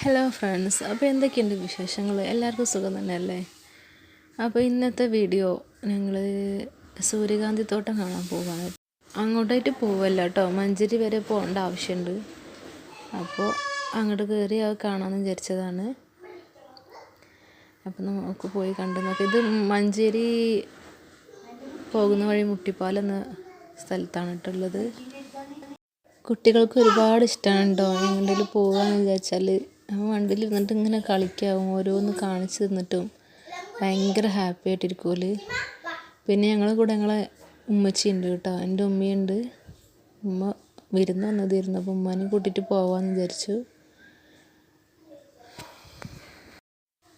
Hello friends, അപ്പോൾ എന്തൊക്കെയുണ്ട് വിശേഷങ്ങൾ? എല്ലാവർക്കും സുഖം തന്നെയല്ലേ? അപ്പോൾ ഇന്നത്തെ വീഡിയോ ഞങ്ങൾ സൂര്യകാന്തി തോട്ടം കാണാൻ പോവാണ്. അങ്ങോട്ടായിട്ട് പോവല്ല കേട്ടോ, മഞ്ചേരി വരെ പോകേണ്ട ആവശ്യമുണ്ട്. അപ്പോൾ അങ്ങോട്ട് കയറി അത് കാണാമെന്ന് വിചാരിച്ചതാണ്. അപ്പോൾ നമുക്ക് പോയി കണ്ടു നോക്കാം. ഇത് മഞ്ചേരി പോകുന്ന വഴി മുട്ടിപ്പാലെന്ന സ്ഥലത്താണ് കേട്ടുള്ളത്. കുട്ടികൾക്ക് ഒരുപാട് ഇഷ്ടമാണ് കേട്ടോ എങ്ങോട്ടെങ്കിലും പോകാമെന്ന് വിചാരിച്ചാൽ. വണ്ടിയിൽ ഇരുന്നിട്ട് ഇങ്ങനെ കളിക്കാവും, ഓരോന്ന് കാണിച്ച് തന്നിട്ടും ഭയങ്കര ഹാപ്പി ആയിട്ടിരിക്കുമല്ലോ. പിന്നെ ഞങ്ങളെ കൂടെ ഞങ്ങളെ ഉമ്മച്ചിയുണ്ട് കേട്ടോ, എൻ്റെ ഉമ്മയുണ്ട്. ഉമ്മ വിരുന്ന് വന്നതായിരുന്നു, അപ്പോൾ ഉമ്മാനെയും കൂട്ടിയിട്ട് പോകാമെന്ന് വിചാരിച്ചു.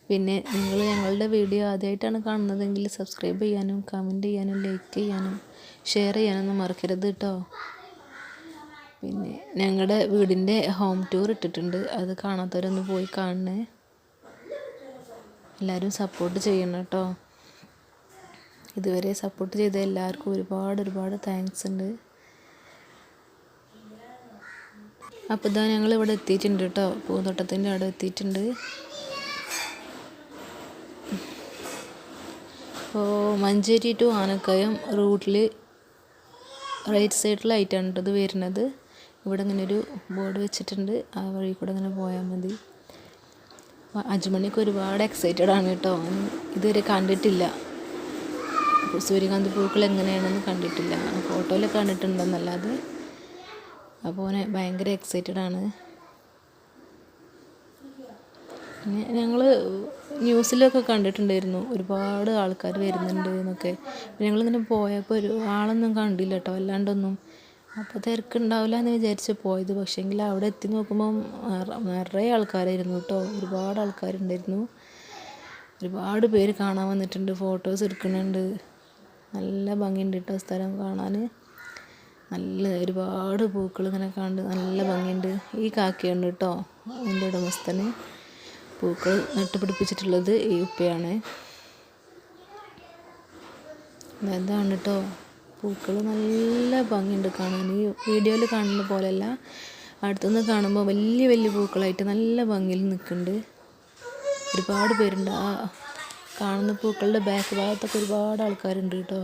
പിന്നെ നിങ്ങൾ ഞങ്ങളുടെ വീഡിയോ ആദ്യമായിട്ടാണ് കാണുന്നതെങ്കിൽ സബ്സ്ക്രൈബ് ചെയ്യാനും കമൻറ്റ് ചെയ്യാനും ലൈക്ക് ചെയ്യാനും ഷെയർ ചെയ്യാനൊന്നും മറക്കരുത് കേട്ടോ. പിന്നെ ഞങ്ങളുടെ വീടിൻ്റെ ഹോം ടൂർ ഇട്ടിട്ടുണ്ട്, അത് കാണാത്തവരൊന്ന് പോയി കാണണേ. എല്ലാവരും സപ്പോർട്ട് ചെയ്യണം കേട്ടോ. ഇതുവരെ സപ്പോർട്ട് ചെയ്ത എല്ലാവർക്കും ഒരുപാട് താങ്ക്സ് ഉണ്ട്. അപ്പോൾ ഇതാ ഞങ്ങളിവിടെ എത്തിയിട്ടുണ്ട് കേട്ടോ, പൂന്തോട്ടത്തിൻ്റെ അവിടെ എത്തിയിട്ടുണ്ട്. അപ്പോൾ മഞ്ചേരി ടു ആനക്കയം റൂട്ടിൽ റൈറ്റ് സൈഡിലായിട്ടാണ് ഇത് വരുന്നത്. ഇവിടെ ഇങ്ങനെ ഒരു ബോർഡ് വെച്ചിട്ടുണ്ട്, ആ വഴി കൂടെ ഇങ്ങനെ പോയാൽ മതി. അജുമണിക്ക് ഒരുപാട് എക്സൈറ്റഡ് ആണ് കേട്ടോ, ഇതുവരെ കണ്ടിട്ടില്ല. സൂര്യകാന്തി പൂക്കൾ എങ്ങനെയാണെന്ന് കണ്ടിട്ടില്ല, ഫോട്ടോയിലൊക്കെ കണ്ടിട്ടുണ്ടെന്നല്ലാതെ. അപ്പോൾ അവനെ ഭയങ്കര എക്സൈറ്റഡ് ആണ്. ഞങ്ങൾ ന്യൂസിലൊക്കെ കണ്ടിട്ടുണ്ടായിരുന്നു ഒരുപാട് ആൾക്കാർ വരുന്നുണ്ട് എന്നൊക്കെ. ഞങ്ങളിങ്ങനെ പോയപ്പോൾ ഒരു ആളൊന്നും കണ്ടില്ല കേട്ടോ, അല്ലാണ്ടൊന്നും. അപ്പോൾ തിരക്കുണ്ടാവില്ല എന്ന് വിചാരിച്ച് പോയത്. പക്ഷേങ്കിൽ അവിടെ എത്തി നോക്കുമ്പം നിറയെ ആൾക്കാരായിരുന്നു കേട്ടോ, ഒരുപാട് ആൾക്കാരുണ്ടായിരുന്നു. ഒരുപാട് പേര് കാണാൻ വന്നിട്ടുണ്ട്, ഫോട്ടോസ് എടുക്കുന്നുണ്ട്. നല്ല ഭംഗിയുണ്ട് കേട്ടോ സ്ഥലം കാണാൻ. നല്ല ഒരുപാട് പൂക്കൾ ഇങ്ങനെ കണ്ട് നല്ല ഭംഗിയുണ്ട്. ഈ കാക്കയുണ്ട് കേട്ടോ അതിൻ്റെ ഉടമസ്ഥന്. പൂക്കൾ നട്ടുപിടിപ്പിച്ചിട്ടുള്ളത് ഈ ഉപ്പയാണ്. എന്താണ് കേട്ടോ, പൂക്കൾ നല്ല ഭംഗിയുണ്ട് കാണാൻ. ഈ വീഡിയോയിൽ കാണുന്ന പോലെയല്ല, അടുത്തുനിന്ന് കാണുമ്പോൾ വലിയ പൂക്കളായിട്ട് നല്ല ഭംഗിയിൽ നിൽക്കുന്നുണ്ട്. ഒരുപാട് പേരുണ്ട്. ആ കാണുന്ന പൂക്കളുടെ ബാക്ക് ഭാഗത്തൊക്കെ ഒരുപാട് ആൾക്കാരുണ്ട് കേട്ടോ.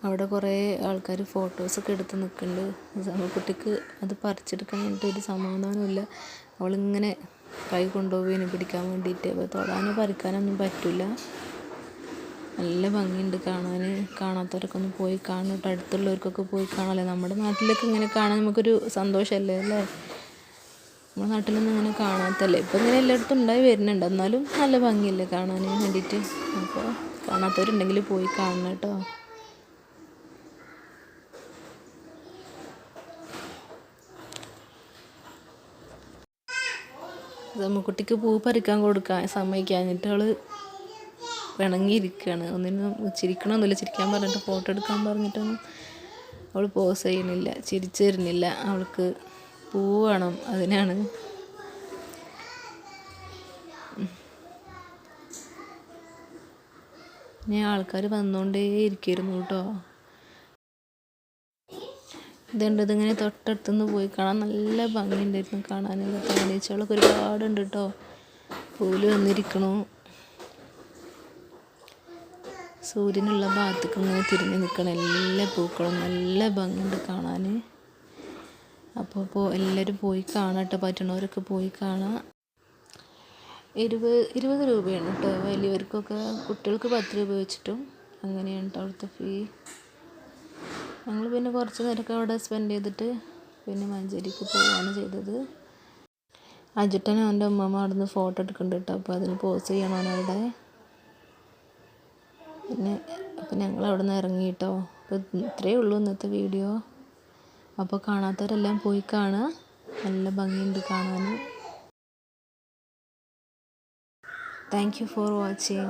അവിടെ കുറേ ആൾക്കാർ ഫോട്ടോസൊക്കെ എടുത്ത് നിൽക്കുന്നുണ്ട്. കുട്ടിക്ക് അത് പറിച്ചെടുക്കാനായിട്ട് ഒരു സമാധാനമില്ല. അവളിങ്ങനെ കൈ കൊണ്ടുപോയി പിടിക്കാൻ വേണ്ടിയിട്ട്. അപ്പോൾ തൊടാനോ പറിക്കാനൊന്നും പറ്റില്ല. നല്ല ഭംഗിയുണ്ട് കാണാൻ. കാണാത്തവരൊക്കെ ഒന്ന് പോയി കാണണം കേട്ടോ, അടുത്തുള്ളവർക്കൊക്കെ പോയി കാണാമല്ലേ. നമ്മുടെ നാട്ടിലൊക്കെ ഇങ്ങനെ കാണാൻ നമുക്കൊരു സന്തോഷമല്ലേ അല്ലേ. നമ്മുടെ നാട്ടിലൊന്നും ഇങ്ങനെ കാണാത്തല്ലേ. ഇപ്പം ഇങ്ങനെ എല്ലായിടത്തും ഉണ്ടായി വരുന്നുണ്ട്, എന്നാലും നല്ല ഭംഗിയല്ലേ കാണാൻ വേണ്ടിയിട്ട്. അപ്പോൾ കാണാത്തവരുണ്ടെങ്കിൽ പോയി കാണണം കേട്ടോ. കുട്ടിക്ക് പൂ പറിക്കാൻ കൊടുക്കാൻ സമ്മതിക്കാഞ്ഞിട്ട് അവൾ പിണങ്ങിയിരിക്കുകയാണ്. ഒന്നിനും ചിരിക്കണമെന്നില്ല, ചിരിക്കാൻ പറഞ്ഞിട്ട് ഫോട്ടോ എടുക്കാൻ പറഞ്ഞിട്ടൊന്നും അവൾ പോസ് ചെയ്യുന്നില്ല, ചിരിച്ചു തരുന്നില്ല. അവൾക്ക് പൂ വേണം, അതിനാണ്. ഇനി ആൾക്കാർ വന്നുകൊണ്ടേ ഇരിക്കുമായിരുന്നു കേട്ടോ. ഇതിങ്ങനെ തൊട്ടടുത്തുനിന്ന് പോയി കാണാൻ നല്ല ഭംഗിയുണ്ടായിരുന്നു കാണാൻ. തേനീച്ചകളൊക്കെ ഒരുപാടുണ്ട് കേട്ടോ, പൂല് വന്നിരിക്കണു. സൂര്യനുള്ള ഭാഗത്തേക്ക് ഇങ്ങനെ തിരിഞ്ഞ് നിൽക്കണം എല്ലാ പൂക്കളും. നല്ല ഭംഗിയുണ്ട് കാണാൻ. അപ്പോൾ എല്ലാവരും പോയി കാണാം കേട്ടോ, പറ്റുന്നവരൊക്കെ പോയി കാണാം. 20 രൂപയാണ് കേട്ടോ വലിയവർക്കൊക്കെ. കുട്ടികൾക്ക് 10 രൂപ വെച്ചിട്ടും അങ്ങനെയാണ് കേട്ടോ അവിടുത്തെ ഫീ. ഞങ്ങൾ പിന്നെ കുറച്ച് നേരമൊക്കെ അവിടെ സ്പെൻഡ് ചെയ്തിട്ട് പിന്നെ മഞ്ചേരിക്ക് പോവുകയാണ് ചെയ്തത്. അജുട്ടനും അവൻ്റെ അമ്മമ്മ അവിടെ നിന്ന് ഫോട്ടോ എടുക്കുന്നുണ്ട് കേട്ടോ, അപ്പോൾ അതിന് പോസ് ചെയ്യണം അവിടെ. അപ്പോൾ ഞങ്ങൾ അവിടെ നിന്ന് ഇറങ്ങി കേട്ടോ. അപ്പോൾ ഇത്രയേ ഉള്ളൂ ഇന്നത്തെ വീഡിയോ. അപ്പോൾ കാണാത്തവരെല്ലാം പോയി കാണുക, നല്ല ഭംഗിയുണ്ട് കാണാൻ. Thank you for watching.